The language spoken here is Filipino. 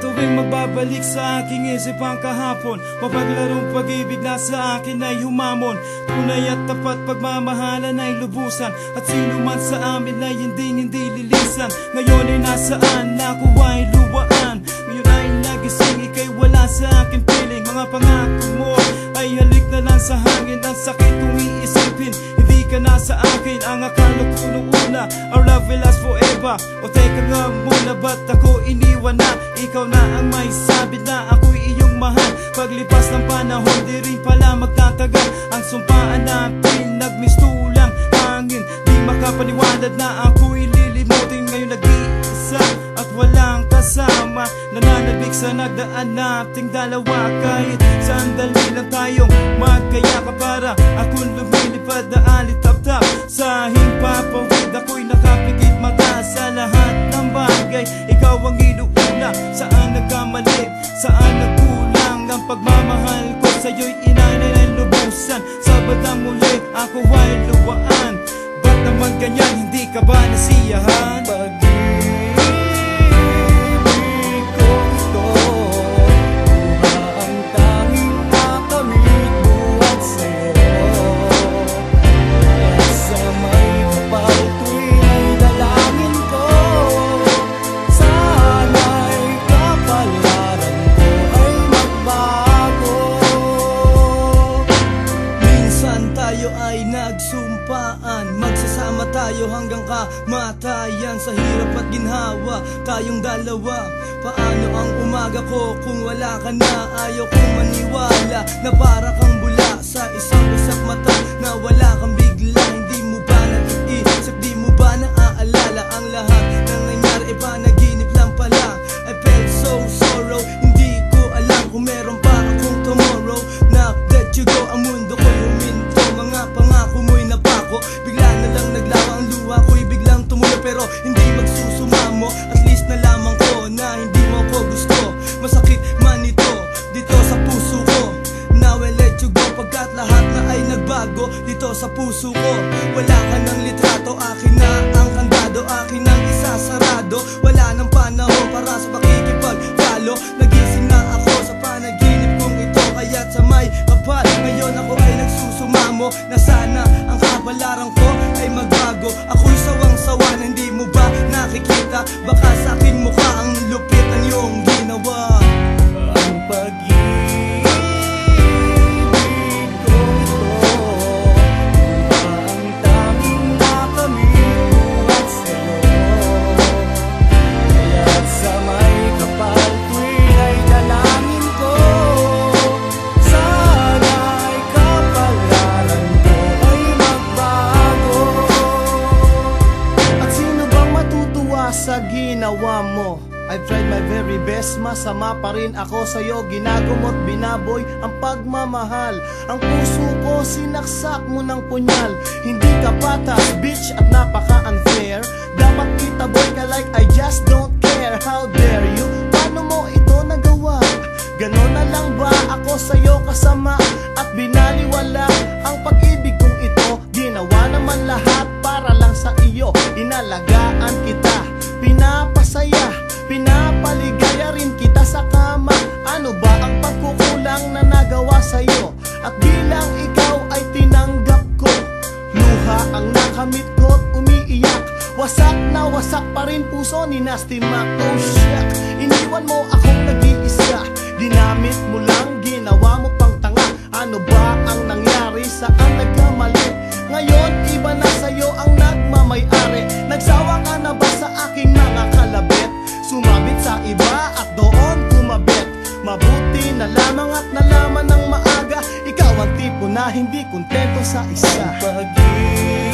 tuwing magbabalik sa aking isip ang kahapon, mapaglarong pag-ibig na sa akin ay humamon. Tunay at tapat pagmamahalan ay lubusan, at sino man sa amin ay hindi lilisan. Ngayon ay nasaan, ako ay luwaan. Ngayon ay nagising, ika'y wala sa aking piling. Mga pangako mo ay halik na lang sa hangin. Ang sakit kung iisipin, hindi ka na sa akin. Ang akala ko nung una, our love will last forever. O teka nga muna, ba't ako iniwan na? Ikaw na ang may sabi na ako'y iyong mahal. Paglipas ng panahon, di rin pala magtatagal. Ang sumpaan natin, nagmistulang hangin. Di makapaniwanag na ako'y lilimutin. Ngayon nag-iisa at walang kasama, nananabik sa nagdaan nating dalawa. Kahit sandali lang tayong magkayakap, para akong lumilipad na alitap-tap sa himpapawid. Ako'y nakapikit mata sa lahat ng bagay. Ikaw ang inuuna, saan nagkamali, saan nagkulang. Ang pagmamahal ko sa'yo'y inanay ng lubusan. Sa bandang muli, ako ay luwaan. Ba't naman ganyan, hindi ka ba nasiyahan? Nagsumpaan, magsasama tayo hanggang kamatayan. Sa hirap at ginhawa, tayong dalawa. Paano ang umaga ko kung wala ka na? Ayaw kong maniwala na para kang bula sa isang usap mata, na wala kang bigla. Hindi mo ba nag-iisip, di mo ba naaalala ang lahat ng nangyari ay panaginip lang pala? I felt so sorrow, hindi ko alam kung meron pa akong tomorrow. Na let you go, ang mundo ko'y huminto. Mga pangako mo'y napako, bigla na lang naglawa ang luha ko'y biglang tumulo. Pero hindi magsusumamo, at least nalaman ko na hindi mo ako gusto. Masakit man ito dito sa puso ko. Now I let you go, pagkat lahat na ay nagbago dito sa puso ko. Wala ka ng litrato, akin na ang kandado, akin ang isasarado. Wala nang panahon para sa pakikipagtalo. Nagising na ako sa panaginip kong ito, kaya't sa may kapal ngayon ako ay nagsusumamo, na sana ang kapalaran ko ay magbago. Ako'y sawang-sawa na hindi mo ba nakikita? Baka sa aking mukha ang lupit ng iyong ginawa. Ang pag-ibig ko ito, ang tanging nakamit buhat sa'yo. Kaya't sa may kapal tuwing ay dalangin ko, sana'y kapalaran ko ay magbago. At sino bang matutuwa sa ginawa mo? I've tried my very best, masama pa rin ako sa'yo. Ginagumot, binaboy ang pagmamahal. Ang puso ko sinaksak mo ng punyal. Hindi ka patas, bitch, at napaka-unfair. Dapat kita boy ka like I just don't care. How dare you? Paano mo ito nagawa? Ganon na lang ba ako sa'yo kasama? At binaliwala ang pag-ibig kong ito. Ginawa naman lahat para lang sa iyo. Inalagaan kita, pinapasaya, pinapaligaya rin kita sa kama. Ano ba ang pagkukulang na nagawa sa'yo? At bilang ikaw ay tinanggap ko, luha ang nakamit ko't umiiyak. Wasak na wasak pa rin puso ni Nasty Mac. Oh shit, iniwan mo akong nag-iisa. Ginamit mo lang, ginawa mo pang tanga. Ano ba ang nangyari, saan nagkamali? Ngayon iba na sa'yo ang nagmamay-ari. Nagsawa ka na ba sa aking mga kalabit? Sumabit sa iba at doon kumabit. Mabuti na lamang at nalaman ng maaga, ikaw ang tipo na hindi kontento sa isa. Pag-ibig